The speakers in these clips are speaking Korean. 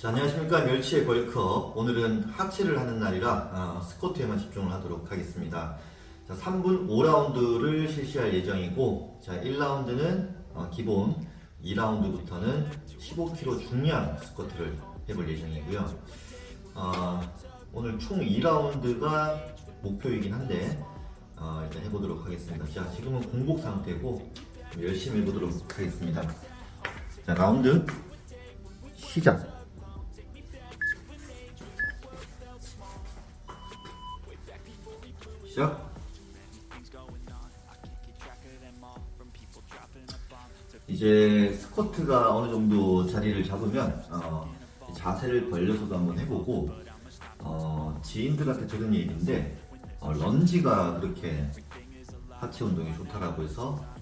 자, 안녕하십니까. 멸치의 벌크업. 오늘은 하체를 하는 날이라 스쿼트에만 집중을 하도록 하겠습니다. 자, 3분 5라운드를 실시할 예정이고, 자, 1라운드는 기본, 2라운드부터는 15kg 중량 스쿼트를 해볼 예정이고요. 오늘 총 2라운드가 목표이긴 한데 일단 해보도록 하겠습니다. 자, 지금은 공복 상태고 열심히 해보도록 하겠습니다. 자, 라운드 시작. 시작. 이제 스쿼트가 어느 정도 자리를 잡으면 자세를 벌려서도 한번 해보고, 지인들한테 들은 얘기인데 런지가 그렇게 하체 운동에 좋다라고 해서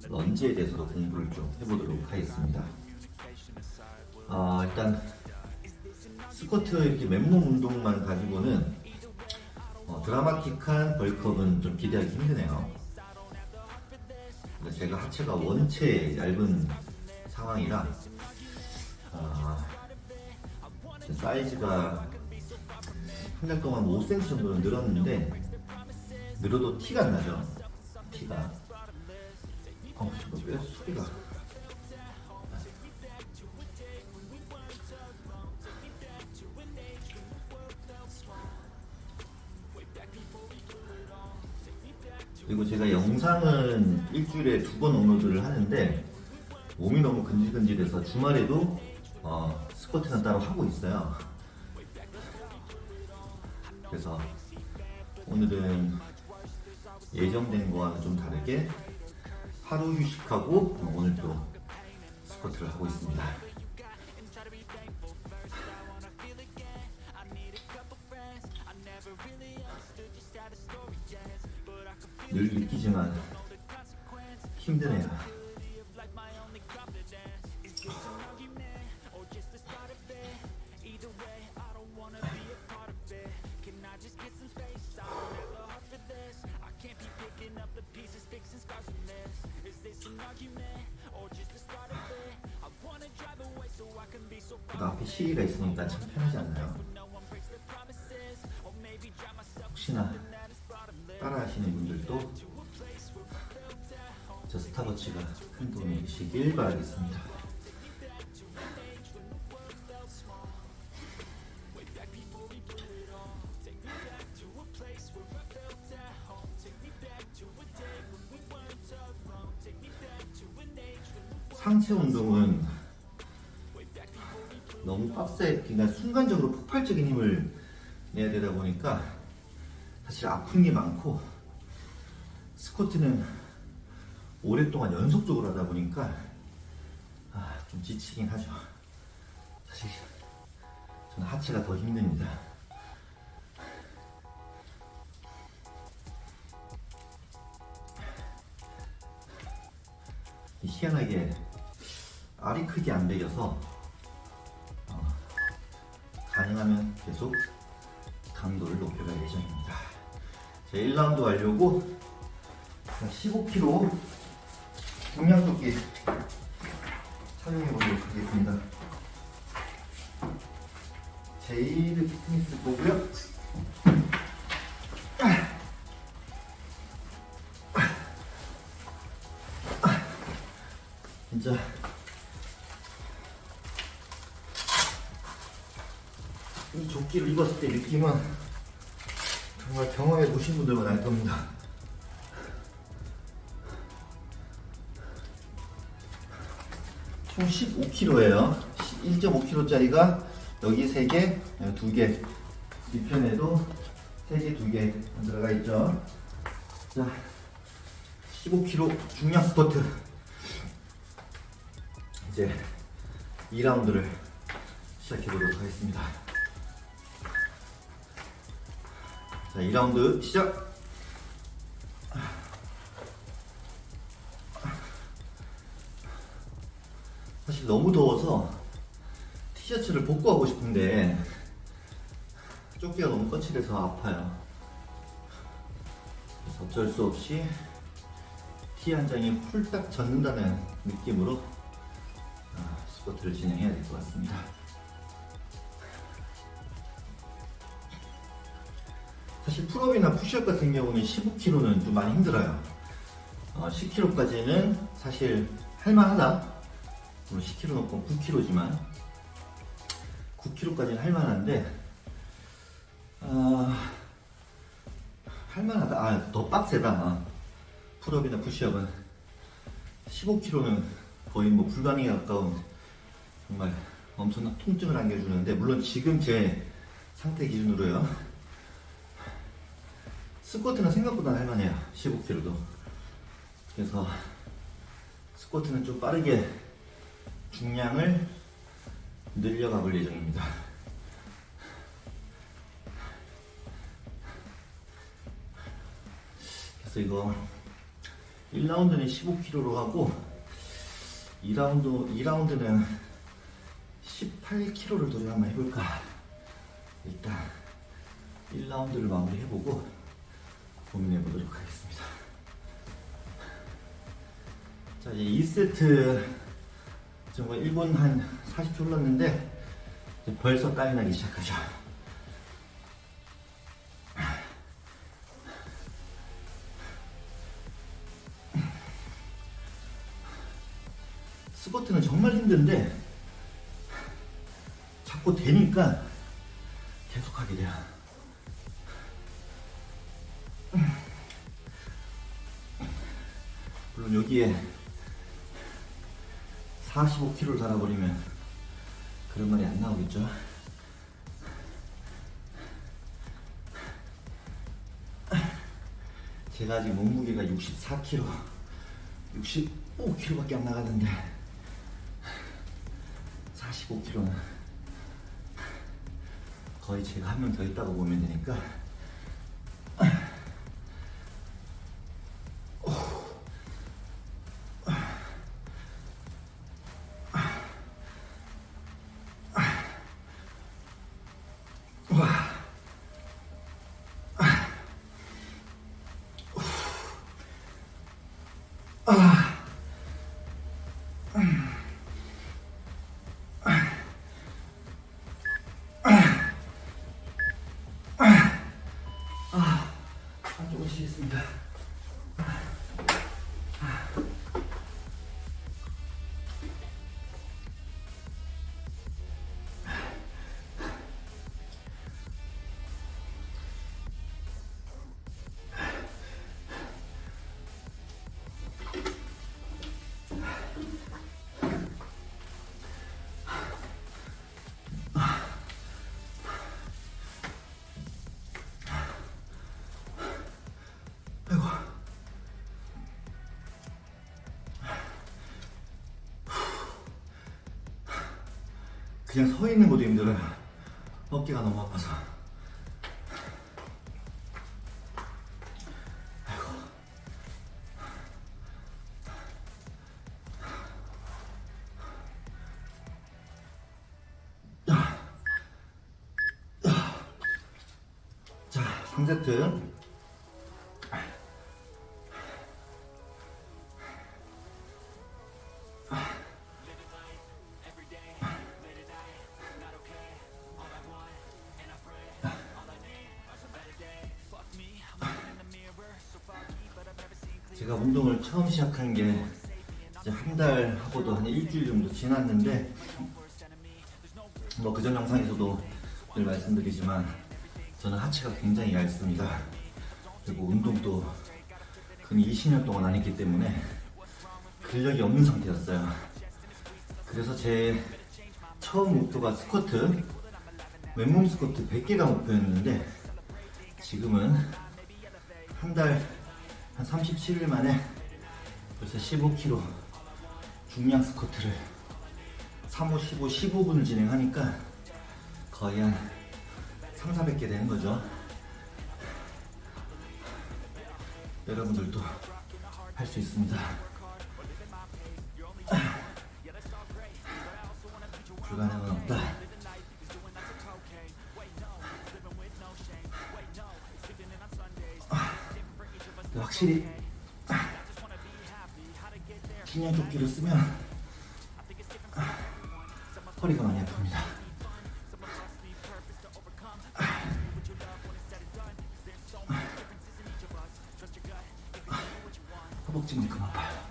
런지에 대해서도 공부를 좀 해보도록 하겠습니다. 일단 스쿼트 이렇게 맨몸 운동만 가지고는 드라마틱한 벌크업은 좀 기대하기 힘드네요. 제가 하체가 원체 얇은 상황이라 사이즈가 한 달 동안 5cm 정도는 늘었는데, 늘어도 티가 안 나죠. 티가. 잠깐, 왜 소리가. 그리고 제가 영상은 일주일에 2번 업로드를 하는데 몸이 너무 근질근질해서 주말에도 스쿼트는 따로 하고 있어요. 그래서 오늘은 예정된 거와는 좀 다르게 하루 휴식하고 오늘 또 스쿼트를 하고 있습니다. 늘 느끼지만 힘드네요. 그 앞에 시리가 있으니까 참 편하지 않나요? 혹시나 따라 하시는 분들도 저 스타워치가 큰 도움이 되시길 바라겠습니다. 상체 운동은 너무 빡세, 그러니까 순간적으로 폭발적인 힘을 내야 되다 보니까 사실 아픈 게 많고, 스쿼트는 오랫동안 연속적으로 하다 보니까 좀 지치긴 하죠. 사실 저는 하체가 더 힘듭니다. 희한하게 알이 크게 안 배겨서 가능하면 계속 강도를 높여갈 예정입니다. 자, 1라운드 완료고 15kg 중량조끼 착용해 보도록 하겠습니다. 제이드 피트니스 거고요. 진짜 이 조끼를 입었을 때 느낌은 정말 경험해 보신 분들만 알 겁니다. 총 15kg예요. 1.5kg짜리가 여기 3개, 2개, 뒤편에도 3개, 2개 들어가 있죠. 자, 15kg 중량 스쿼트. 이제 2라운드를 시작해 보도록 하겠습니다. 자, 2라운드 시작! 사실 너무 더워서 티셔츠를 벗고 하고 싶은데 조끼가 너무 거칠해서 아파요. 그래서 어쩔 수 없이 티 한 장이 훌딱 젖는다는 느낌으로 스쿼트를 진행해야 될 것 같습니다. 사실 풀업이나 푸시업 같은 경우는 15kg는 좀 많이 힘들어요. 10kg까지는 사실 할만하다. 물론 10kg 놓고 9kg지만 9kg까지는 할만한데 할만하다. 더 빡세다. 풀업이나 푸시업은 15kg는 거의 뭐 불가능에 가까운 정말 엄청난 통증을 안겨주는데, 물론 지금 제 상태 기준으로요, 스쿼트는 생각보다 할만해요. 15kg도. 그래서 스쿼트는 좀 빠르게 중량을 늘려가 볼 예정입니다. 그래서 이거 1라운드는 15kg로 하고 2라운드는 18kg를 도전 한번 해볼까. 일단 1라운드를 마무리 해보고 고민해 보도록 하겠습니다. 자, 이제 2세트 정말 1분 한 40초 흘렀는데 벌써 땀이 나기 시작하죠. 스쿼트는 정말 힘든데 자꾸 되니까 계속 하게 돼요. 물론 여기에 45kg를 달아버리면 그런 말이 안 나오겠죠. 제가 아직 몸무게가 64kg, 65kg밖에 안 나가는데 45kg는 거의 제가 한 명 더 있다고 보면 되니까. 조금 쉬겠습니다. 그냥 서 있는 것도 힘들어요. 어깨가 너무 아파서. 자, 3세트. 제가 운동을 처음 시작한 게 이제 한 달 하고도 한 일주일 정도 지났는데, 뭐 그전 영상에서도 늘 말씀드리지만 저는 하체가 굉장히 얇습니다. 그리고 운동도 근 20년 동안 안 했기 때문에 근력이 없는 상태였어요. 그래서 제 처음 목표가 스쿼트, 맨몸 스쿼트 100개가 목표였는데, 지금은 한 달 한 37일 만에 벌써 15kg 중량 스쿼트를 3, 5, 15, 15분을 진행하니까 거의 한 3, 400개 되는 거죠. 여러분들도 할 수 있습니다. 불가능은 없다. 확실히 중량 조끼를 쓰면 허리가 많이 아픕니다. 허벅지만큼 아파요.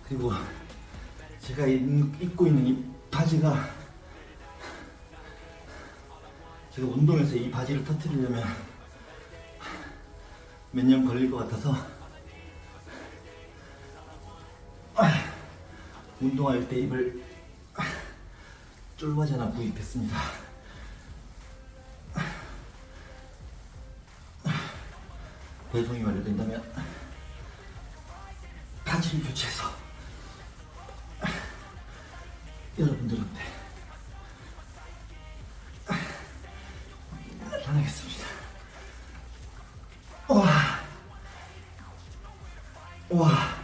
그리고 제가 입고 있는 이 바지가, 제가 운동해서 이 바지를 터뜨리려면 몇 년 걸릴 것 같아서 운동할 때 입을 쫄바지 하나 구입했습니다. 배송이 완료된다면 바지를 교체해서 여러분들한테 나타나겠습니다. 와, 와,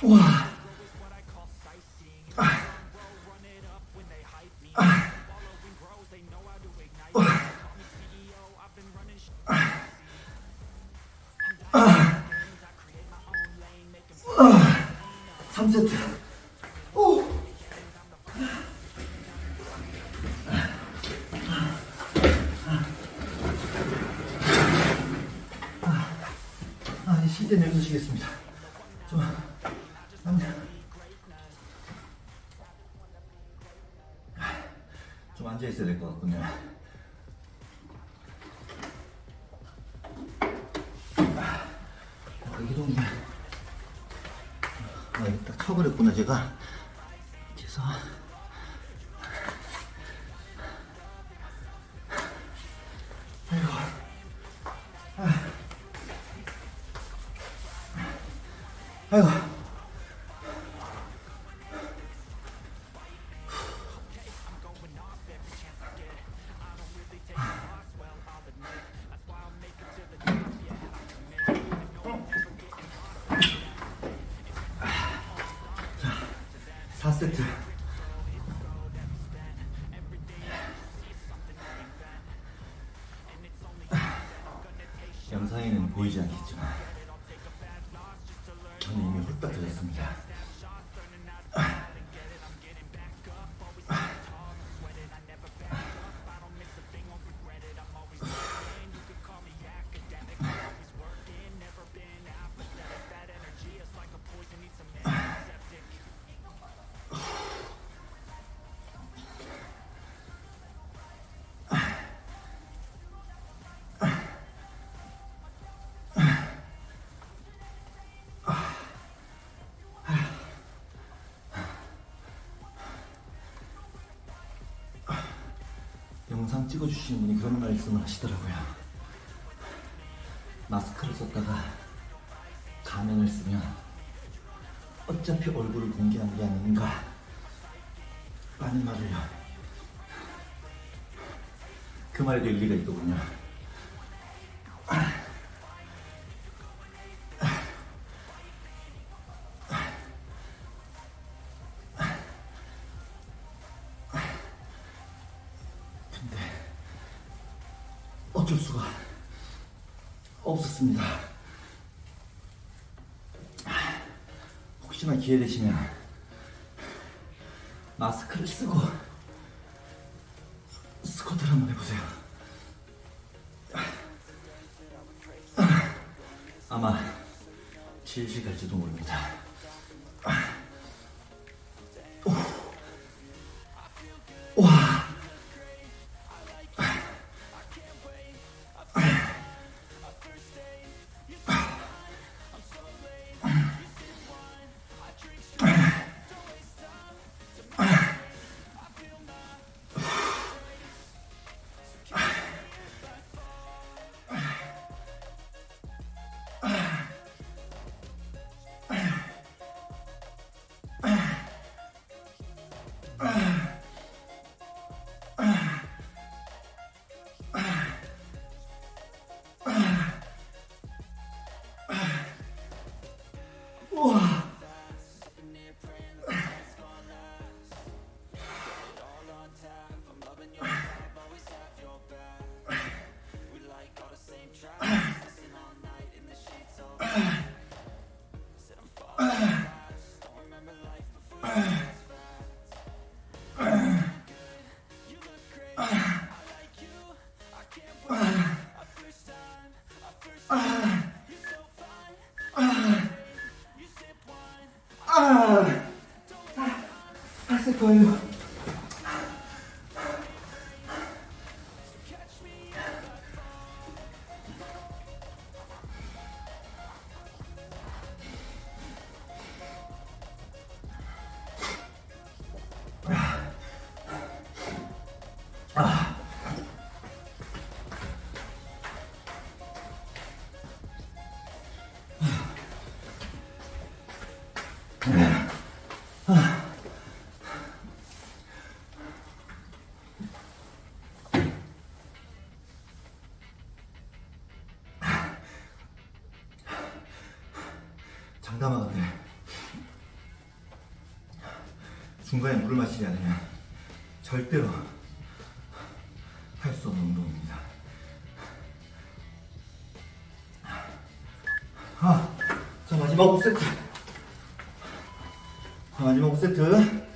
와. 아, 3세트. 오. 시대 내려주시겠습니다. 좀 앉아 있어야 될 것 같군요. 이 정도. 이거 딱 쳐버렸구나 제가. 그래서 아이고. 아이고. 자, 4세트. 영상에는 보이지 않겠지만 저는 이미 홀딱 들었습니다. 영상 찍어주시는 분이 그런 말씀을 하시더라고요. 마스크를 썼다가 가면을 쓰면 어차피 얼굴을 공개하는 게 아닌가 라는 말을요. 그 말에도 일리가 있더군요. 근데 어쩔 수가 없었습니다. 혹시나 기회 되시면 마스크를 쓰고 스쿼트를 한번 해보세요. 아마 질질 갈지도 모릅니다. 와. 우와. 제발요. 장담하건대 중간에 물을 마시지 않으면 절대로 할 수 없는 운동입니다. 자, 마지막 5세트. 마지막 5세트.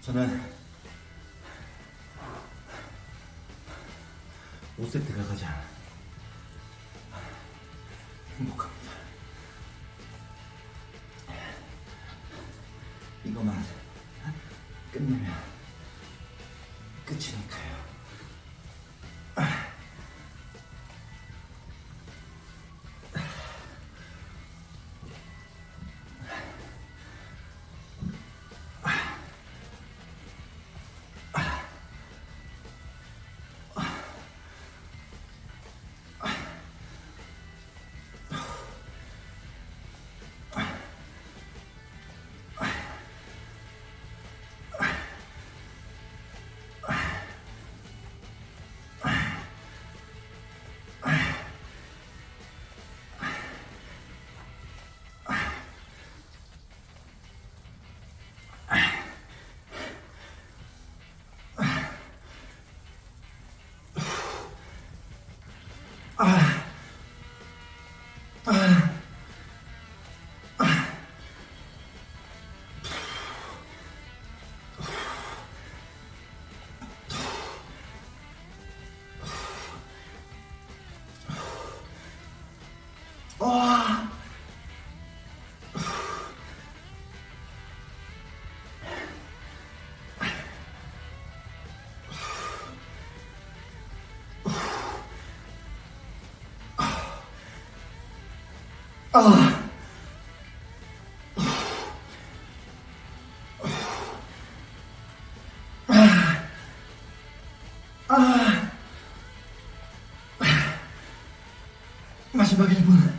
저는 5세트가 가장 행복합니다. 이거만 끝내면 끝이니까요. 마지막 1분.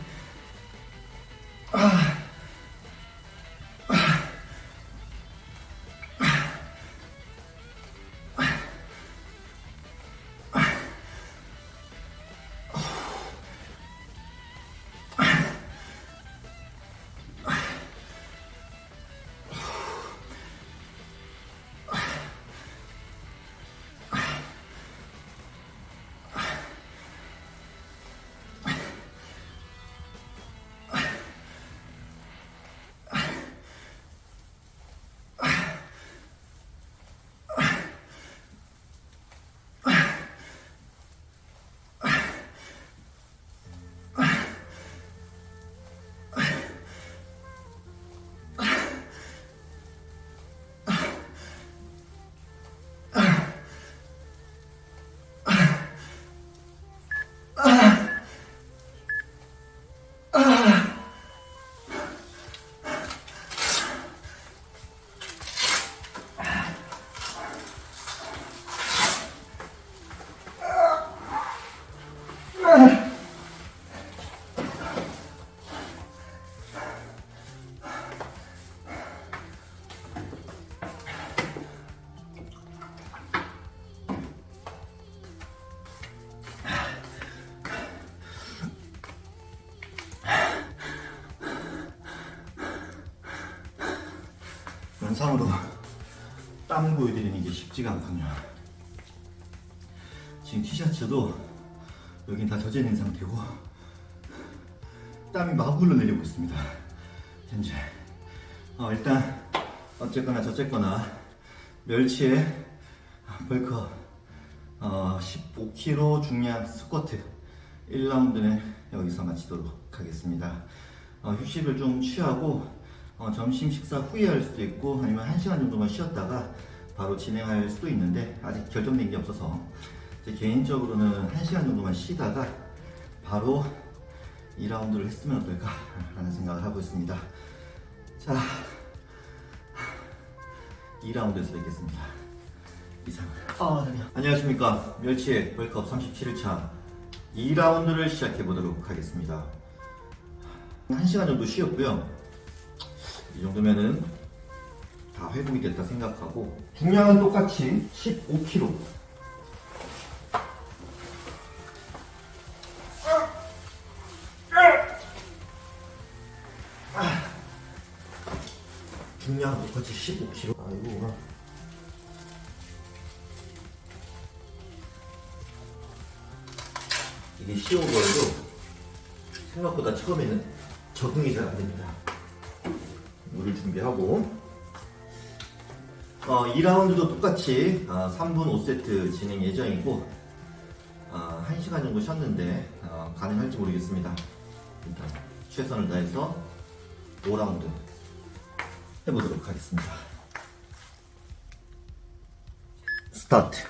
영상으로 땀 보여드리는 게 쉽지가 않군요. 지금 티셔츠도 여긴 다 젖어 있는 상태고 땀이 막 흘러내리고 있습니다. 현재 일단 어쨌거나 저쨌거나 멸치의 벌크 15kg 중량 스쿼트 1라운드는 여기서 마치도록 하겠습니다. 휴식을 좀 취하고 점심 식사 후에 할 수도 있고 아니면 1시간 정도만 쉬었다가 바로 진행할 수도 있는데 아직 결정된 게 없어서 제 개인적으로는 1시간 정도만 쉬다가 바로 2라운드를 했으면 어떨까 라는 생각을 하고 있습니다. 자, 2라운드에서 뵙겠습니다. 이상. 안녕하십니까. 멸치의 월컵 37일차 2라운드를 시작해 보도록 하겠습니다. 1시간 정도 쉬었고요. 이 정도면은 다 회복이 됐다 생각하고 중량은 똑같이 15kg. 중량은 똑같이 15kg. 아이고. 이게 쉬운 거여도 생각보다 처음에는 적응이 잘 안 됩니다. 물을 준비하고 2라운드도 똑같이 3분 5세트 진행 예정이고 1시간 정도 쉬었는데 가능할지 모르겠습니다. 일단 최선을 다해서 5라운드 해보도록 하겠습니다. 스타트.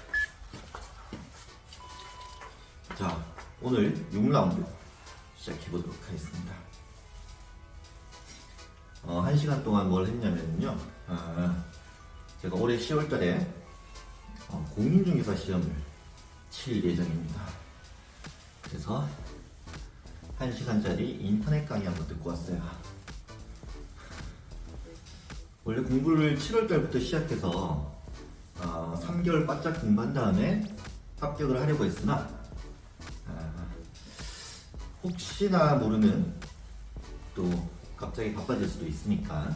자, 오늘 6라운드 시작해보도록 하겠습니다. 1시간 동안 뭘 했냐면요. 제가 올해 10월달에 공인중개사 시험을 칠 예정입니다. 그래서 1시간짜리 인터넷 강의 한번 듣고 왔어요. 원래 공부를 7월달부터 시작해서 3개월 바짝 공부한 다음에 합격을 하려고 했으나 혹시나 모르는 또 갑자기 바빠질 수도 있으니까,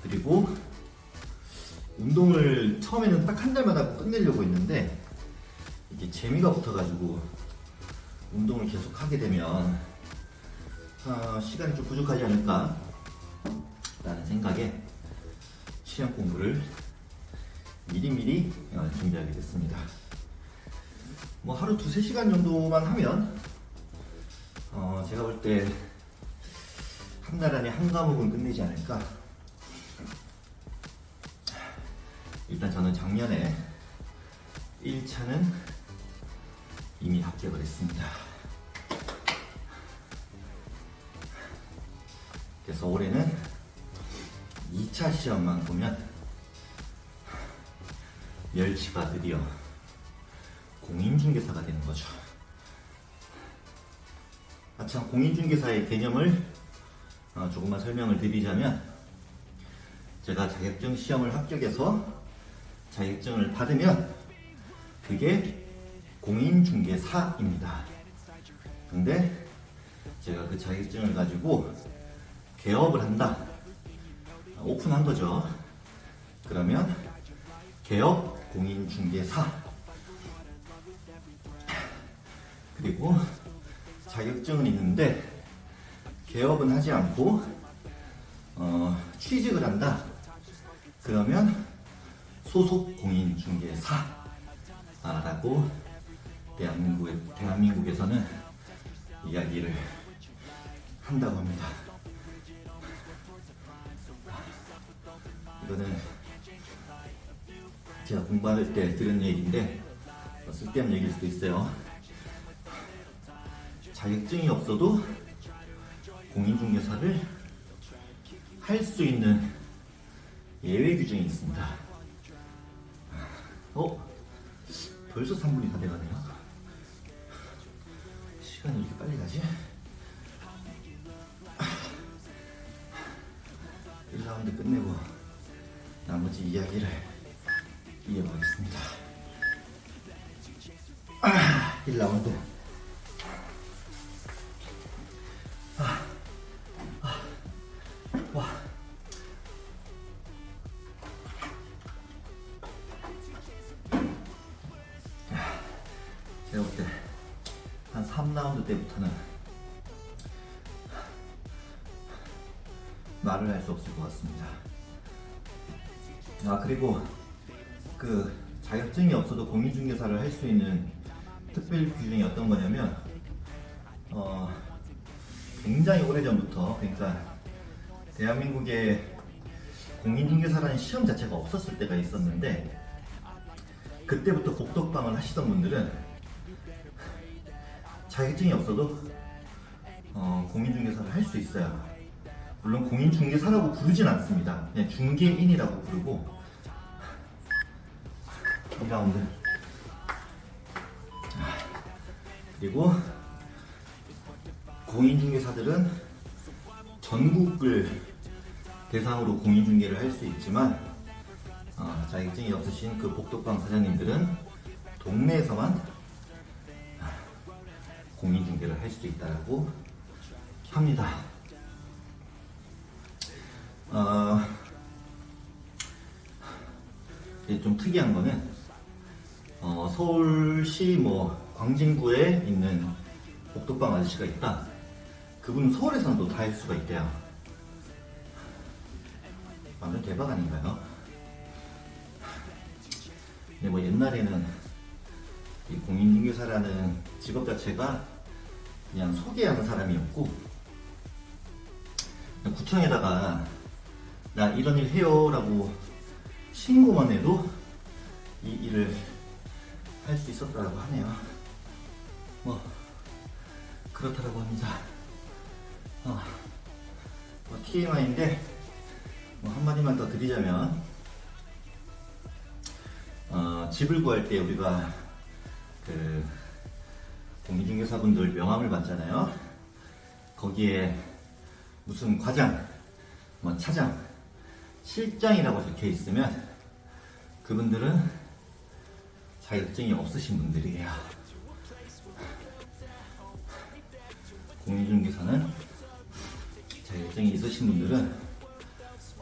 그리고 운동을 처음에는 딱 한 달만 하고 끝내려고 했는데 이게 재미가 붙어가지고 운동을 계속 하게 되면 시간이 좀 부족하지 않을까 라는 생각에 시험 공부를 미리미리 준비하게 됐습니다. 뭐 하루 2-3시간 정도만 하면 제가 볼 때 한 달 안에 한 과목은 끝내지 않을까. 일단 저는 작년에 1차는 이미 합격을 했습니다. 그래서 올해는 2차 시험만 보면 멸치가 드디어 공인중개사가 되는 거죠. 참, 공인중개사의 개념을 조금만 설명을 드리자면, 제가 자격증 시험을 합격해서 자격증을 받으면 그게 공인중개사입니다. 근데 제가 그 자격증을 가지고 개업을 한다, 오픈한 거죠. 그러면 개업 공인중개사. 그리고 자격증은 있는데 개업은 하지 않고 취직을 한다, 그러면 소속 공인중개사라고 대한민국에서는 이야기를 한다고 합니다. 이거는 제가 공부할 때 들은 얘기인데 쓸데없는 얘기일 수도 있어요. 자격증이 없어도 공인중개사를 할 수 있는 예외 규정이 있습니다. 벌써 3분이 다 돼가네요. 시간이 이렇게 빨리 가지? 1라운드 끝내고 나머지 이야기를 이어가겠습니다. 1라운드. 제가 볼 때 한 3라운드 때부터는 말을 할 수 없을 것 같습니다. 그리고 그 자격증이 없어도 공인중개사를 할 수 있는 특별 규정이 어떤 거냐면 굉장히 오래전부터, 그러니까 대한민국에 공인중개사라는 시험 자체가 없었을 때가 있었는데 그때부터 복덕방을 하시던 분들은 자격증이 없어도 공인중개사를 할 수 있어요. 물론 공인중개사라고 부르진 않습니다. 그냥 중개인이라고 부르고 2라운드 그리고 공인중개사들은 전국을 대상으로 공인중개를 할 수 있지만 자격증이 없으신 그 복덕방 사장님들은 동네에서만 공인중개를 할 수 있다고 합니다. 좀 특이한 거는 서울시 광진구에 있는 복덕방 아저씨가 있다. 그분은 서울에서는 또 다 할 수가 있대요. 완전 대박 아닌가요? 근데 옛날에는 이 공인중개사라는 직업 자체가 그냥 소개하는 사람이었고 그냥 구청에다가 나 이런 일 해요 라고 신고만 해도 이 일을 할 수 있었다고 하네요. 그렇다라고 합니다. TMI인데 한마디만 더 드리자면 집을 구할 때 우리가 그 공인중개사분들 명함을 받잖아요. 거기에 무슨 과장, 차장, 실장이라고 적혀 있으면 그분들은 자격증이 없으신 분들이에요. 공인중개사는 자격증이 있으신 분들은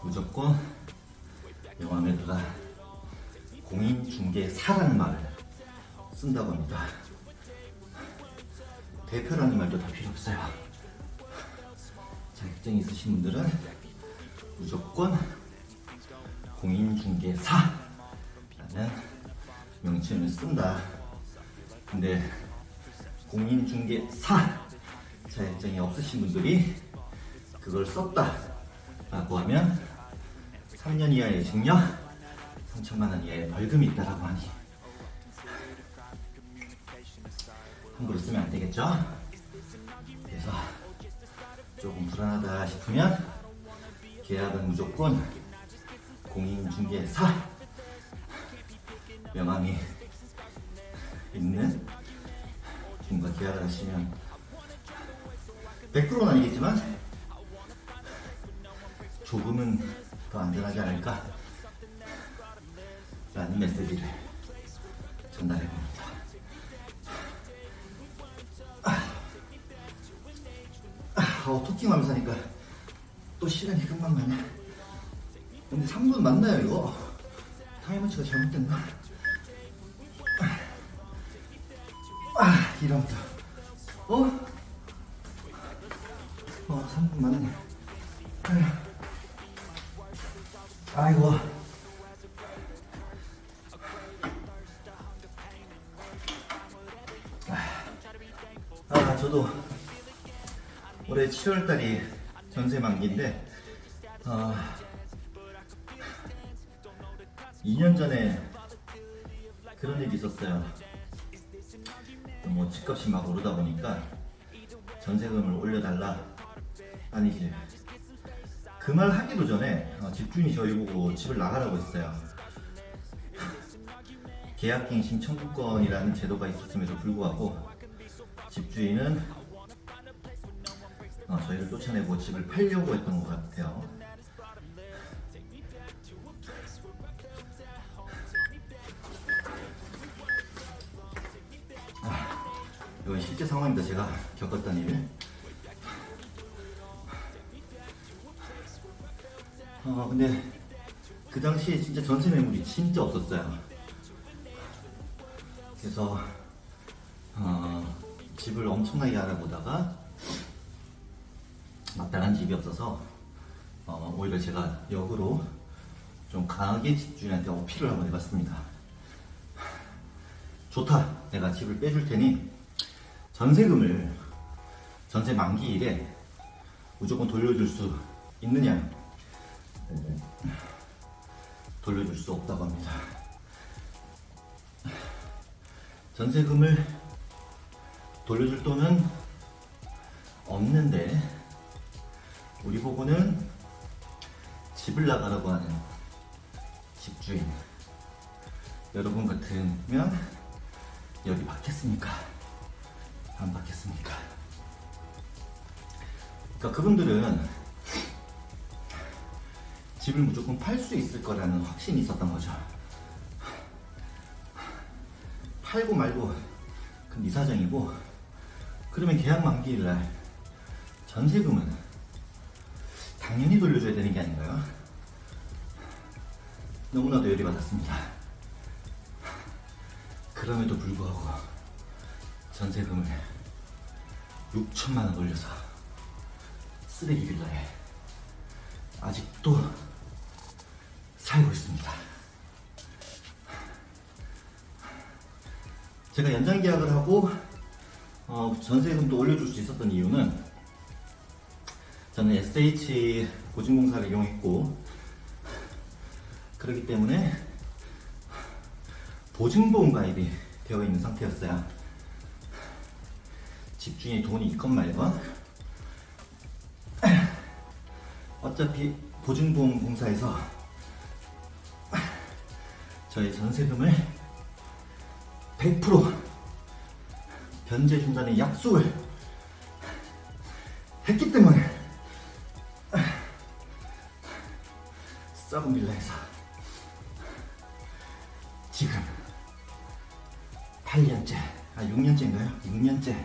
무조건 명함에다가 공인중개사라는 말을 쓴다고 합니다. 대표라는 말도 다 필요 없어요. 자격증이 있으신 분들은 무조건 공인중개사라는 명칭을 쓴다. 근데 공인중개사 자격증이 없으신 분들이 그걸 썼다 라고 하면 3년 이하의 징역, 3천만 원 이하의 벌금이 있다라고 하니 함부로 쓰면 안 되겠죠? 그래서 조금 불안하다 싶으면 계약은 무조건 공인중개사 명함이 있는 분과 계약을 하시면 100%는 아니겠지만 조금은 더 안전하지 않을까 라는 메시지를 전달해 봅니다. 토킹하면서 하니까 또 시간이 금방 가네. 근데 3분 맞나요 이거? 타이머치가 잘못됐나? 2라운드 3분 맞네. 아이고. 저도 올해 7월달이 전세 만기인데 2년 전에 그런 일이 있었어요. 집값이 막 오르다 보니까 전세금을 올려달라. 아니지, 그 말 하기도 전에 집주인이 저희 보고 집을 나가라고 했어요. 계약갱신 청구권이라는 제도가 있었음에도 불구하고 집주인은 저희를 쫓아내고 집을 팔려고 했던 것 같아요. 이건 실제 상황입니다. 제가 겪었던 일. 근데 그 당시에 진짜 전세 매물이 진짜 없었어요. 그래서 집을 엄청나게 알아보다가 마땅한 집이 없어서 오히려 제가 역으로 좀 강하게 집주인한테 어필을 한번 해봤습니다. 좋다, 내가 집을 빼줄 테니 전세금을 전세 만기일에 무조건 돌려줄 수 있느냐? 돌려줄 수 없다고 합니다. 전세금을 돌려줄 돈은 없는데 우리 보고는 집을 나가라고 하는 집주인, 여러분 같으면 열이 받겠습니까? 안 받겠습니까? 그러니까 그분들은 집을 무조건 팔 수 있을 거라는 확신이 있었던 거죠. 팔고 말고 그건 네 사정이고, 그러면 계약 만기일 날 전세금은 당연히 돌려줘야 되는 게 아닌가요? 너무나도 열이 받았습니다. 그럼에도 불구하고 전세금을 6천만 원 올려서 쓰레기 빌라에 아직도 살고 있습니다. 제가 연장 계약을 하고 전세금도 올려줄 수 있었던 이유는, 저는 SH 보증공사를 이용했고 그렇기 때문에 보증보험 가입이 되어 있는 상태였어요. 집주인이 돈이 있건 말건 어차피 보증보험 공사에서 저희 전세금을 100% 변제해준다는 약속을 했기 때문에 썩은 빌라에서 지금 8년째, 6년째인가요? 6년째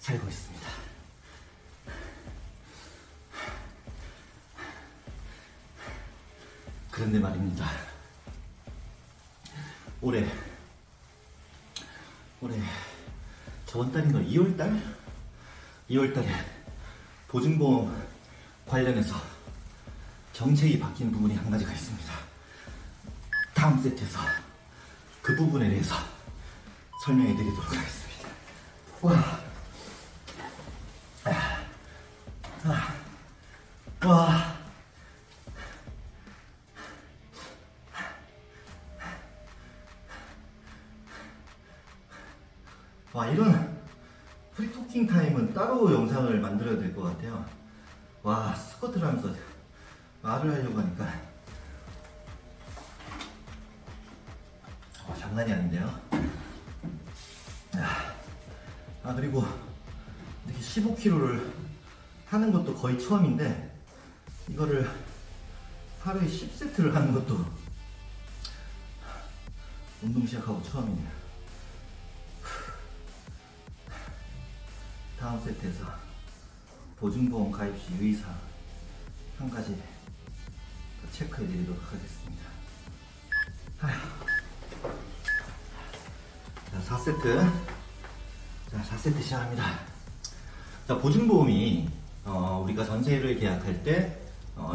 살고 있습니다. 그런데 말입니다. 올해 저번 달인가 2월달에 보증보험 관련해서 정책이 바뀐 부분이 한 가지가 있습니다. 다음 세트에서 그 부분에 대해서 설명해 드리도록 하겠습니다. 이런 프리토킹 타임은 따로 영상을 만들어야 될 것 같아요. 스쿼트를 하면서 말을 하려고 하니까 장난이 아닌데요. 그리고 이렇게 15kg를 하는 것도 거의 처음인데, 이거를 하루에 10세트를 하는 것도 운동 시작하고 처음이네요. 다음 세트에서 보증보험 가입 시 유의사항 한 가지 더 체크해 드리도록 하겠습니다. 자, 4세트. 자, 4세트 시작합니다. 자, 보증보험이 우리가 전세를 계약할 때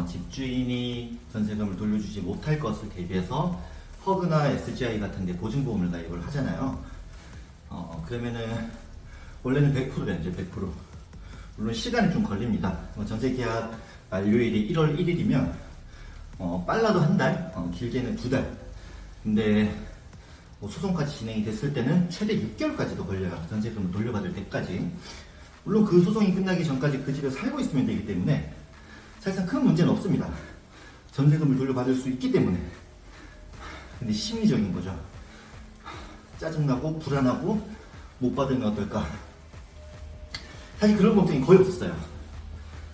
집주인이 전세금을 돌려주지 못할 것을 대비해서 허그나 SGI 같은 데 보증보험을 가입을 하잖아요. 그러면은 원래는 100% 변제, 100%. 물론 시간이 좀 걸립니다. 전세 계약 만료일이 1월 1일이면 빨라도 한 달, 길게는 2달. 근데 소송까지 진행이 됐을 때는 최대 6개월까지도 걸려요. 전세금을 돌려받을 때까지. 물론 그 소송이 끝나기 전까지 그 집에 살고 있으면 되기 때문에 사실상 큰 문제는 없습니다. 전세금을 돌려받을 수 있기 때문에. 근데 심리적인 거죠. 짜증나고 불안하고 못 받으면 어떨까. 사실 그런 걱정이 거의 없었어요.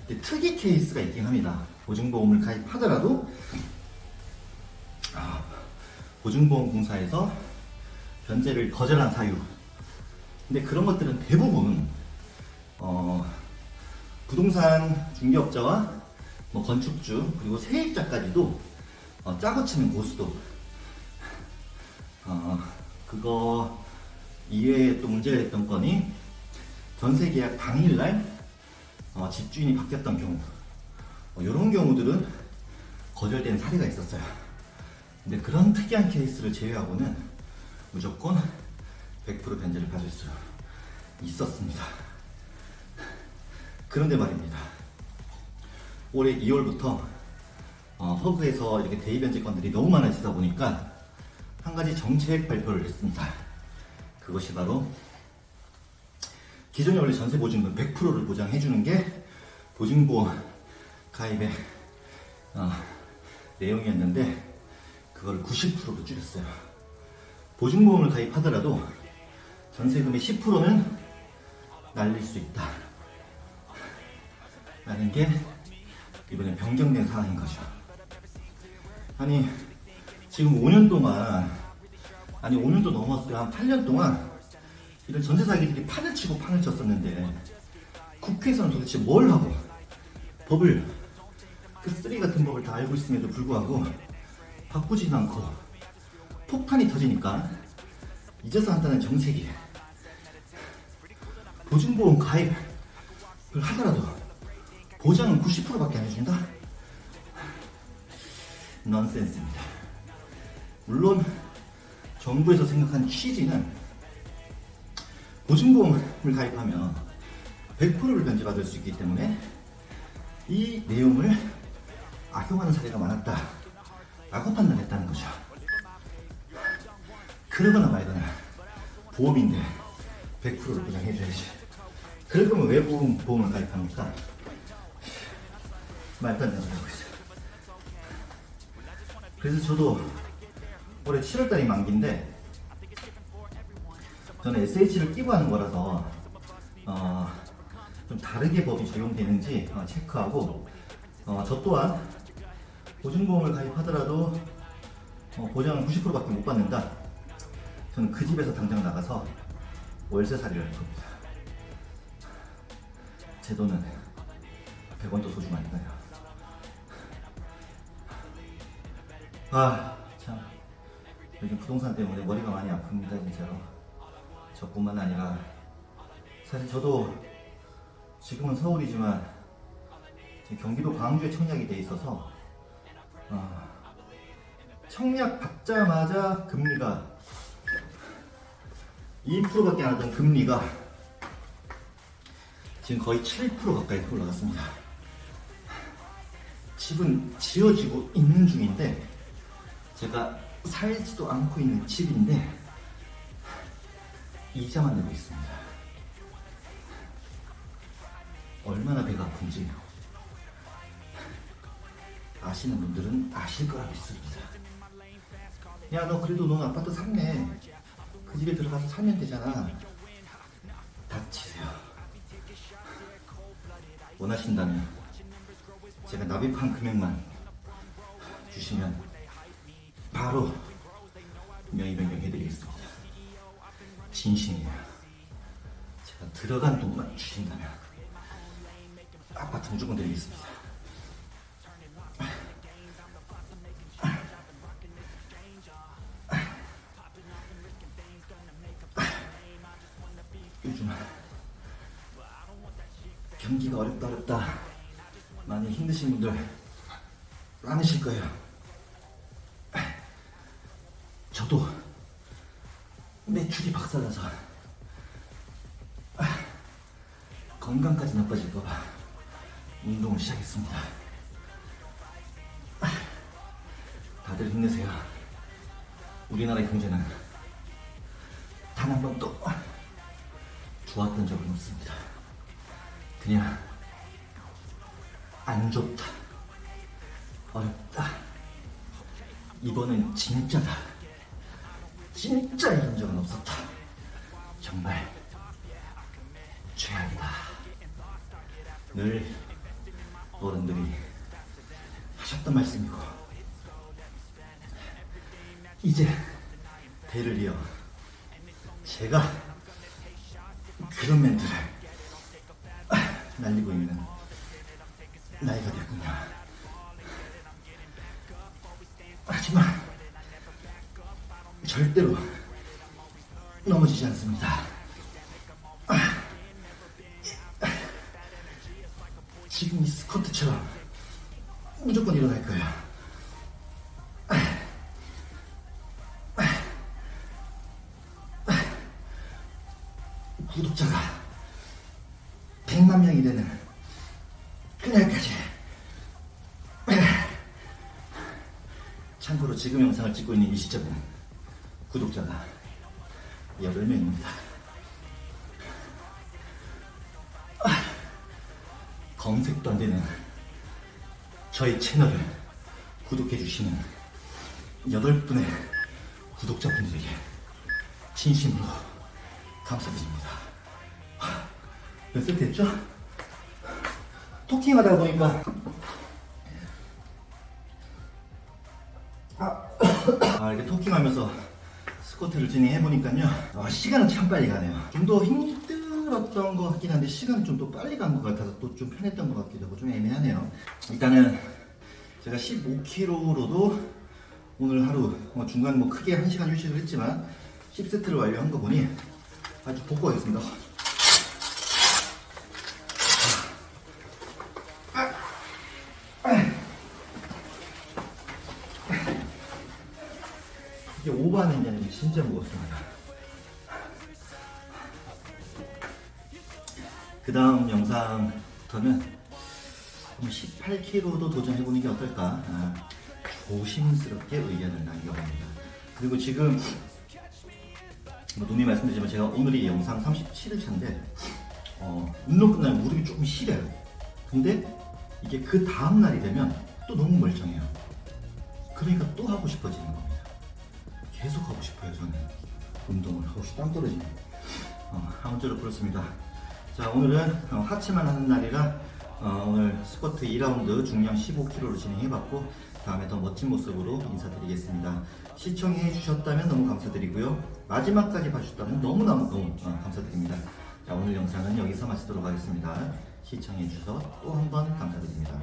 근데 특이 케이스가 있긴 합니다. 보증보험을 가입하더라도 보증보험공사에서 변제를 거절한 사유. 근데 그런 것들은 대부분 부동산 중개업자와 건축주 그리고 세입자까지도 짜고 치는 고수도 그거 이외에 또 문제가 됐던 건이 전세계약 당일날 집주인이 바뀌었던 경우, 이런 경우들은 거절된 사례가 있었어요. 근데 그런 특이한 케이스를 제외하고는 무조건 100% 변제를 받을 수 있었습니다. 그런데 말입니다. 올해 2월부터 허그에서 이렇게 대의 변제 건들이 너무 많아지다 보니까 한 가지 정책 발표를 했습니다. 그것이 바로 기존에 원래 전세 보증금 100%를 보장해주는 게 보증보험 가입의 내용이었는데 그걸 90%로 줄였어요. 보증보험을 가입하더라도 전세금의 10%는 날릴 수 있다 라는 게 이번에 변경된 상황인 거죠. 아니 지금 5년 동안, 아니 5년도 넘었어요. 한 8년 동안 이런 전세 사기들이 판을 치고 판을 쳤었는데 국회에서는 도대체 뭘 하고 법을, 그 쓰레기 같은 법을 다 알고 있음에도 불구하고 바꾸지도 않고 폭탄이 터지니까 이제서 한다는 정책이 보증보험 가입을 하더라도 보장은 90%밖에 안 해준다? 넌센스입니다. 물론 정부에서 생각한 취지는 보증보험을 가입하면 100%를 변제받을 수 있기 때문에 이 내용을 악용하는 사례가 많았다 라고 판단했다는 거죠. 그러거나 말거나 보험인데 100%를 보장해줘야지. 그럴 거면 왜 보험을 가입합니까? 말도 안 되는 소리 하고 있어요. 그래서 저도 올해 7월달이 만기인데 저는 SH를 끼고 하는 거라서 좀 다르게 법이 적용되는지 체크하고 저 또한 보증보험을 가입하더라도 보장은 90%밖에 못 받는다. 저는 그 집에서 당장 나가서 월세살이를 할 겁니다. 제 돈은 100원도 소중하니까요. 참 요즘 부동산 때문에 머리가 많이 아픕니다. 진짜로 저뿐만 아니라 사실 저도 지금은 서울이지만 경기도 광주에 청약이 돼 있어서 청약 받자마자 금리가 2%밖에 안 하던 금리가 지금 거의 7% 가까이 올라갔습니다. 집은 지어지고 있는 중인데 제가 살지도 않고 있는 집인데 이자만 내고 있습니다. 얼마나 배가 아픈지 아시는 분들은 아실 거라 믿습니다. 야, 너 그래도 넌 아파트 샀네. 그 집에 들어가서 살면 되잖아. 닥치세요. 원하신다면 제가 납입한 금액만 주시면 바로 명의 변경해드리겠습니다. 진심이에요. 제가 들어간 돈만 주신다면 아파트 무조건 드리겠습니다. 요즘 경기가 어렵다 많이 힘드신 분들 많으실 거예요. 저도 매출이 박살나서 건강까지 나빠질까봐 운동을 시작했습니다. 다들 힘내세요. 우리나라의 경제는 단 한 번도 좋았던 적은 없습니다. 그냥 안 좋다, 어렵다. 이번엔 진짜다. 진짜 이런 적은 없었다. 정말 최악이다. 늘 어른들이 하셨던 말씀이고 이제 대를 이어 제가 그런 멘트를 날리고 있는 나이가 됐군요. 하지만 절대로 넘어지지 않습니다. 지금 이 스쿼트처럼 무조건 일어날 거예요. 구독자가 100만 명이 되는 그날까지 지금 영상을 찍고 있는 이 시점은 구독자가 8명입니다. 검색도 안 되는 저희 채널을 구독해주시는 8분의 구독자분들에게 진심으로 감사드립니다. 몇 세트 했죠? 토킹하다 보니까 이렇게 토킹하면서 스쿼트를 진행해보니까요, 시간은 참 빨리 가네요. 좀 더 힘들었던 것 같긴 한데 시간은 좀 더 빨리 간 것 같아서 또 좀 편했던 것 같기도 하고 좀 애매하네요. 일단은 제가 15kg로도 오늘 하루 중간 크게 1시간 휴식을 했지만 10세트를 완료한 거 보니 아주 복구하겠습니다. 이게 오버하는 게 아니라 진짜 무겁습니다. 그 다음 영상부터는 18kg도 도전해보는 게 어떨까 조심스럽게 의견을 남겨봅니다. 그리고 지금 누누이 말씀드리지만 제가 오늘이 영상 37일차인데 운동 끝나면 무릎이 조금 시려요. 근데 이게 그 다음날이 되면 또 너무 멀쩡해요. 그러니까 또 하고 싶어지는 겁니다. 계속 하고 싶어요. 저는 운동을 하고 싶어 땀 떨어지네. 아무쪼록 그렇습니다. 자, 오늘은 하체만 하는 날이라 오늘 스쿼트 2라운드 중량 15kg로 진행해봤고 다음에 더 멋진 모습으로 인사드리겠습니다. 시청해 주셨다면 너무 감사드리고요. 마지막까지 봐주셨다면 너무 감사드립니다. 자, 오늘 영상은 여기서 마치도록 하겠습니다. 시청해 주셔서 또 한 번 감사드립니다.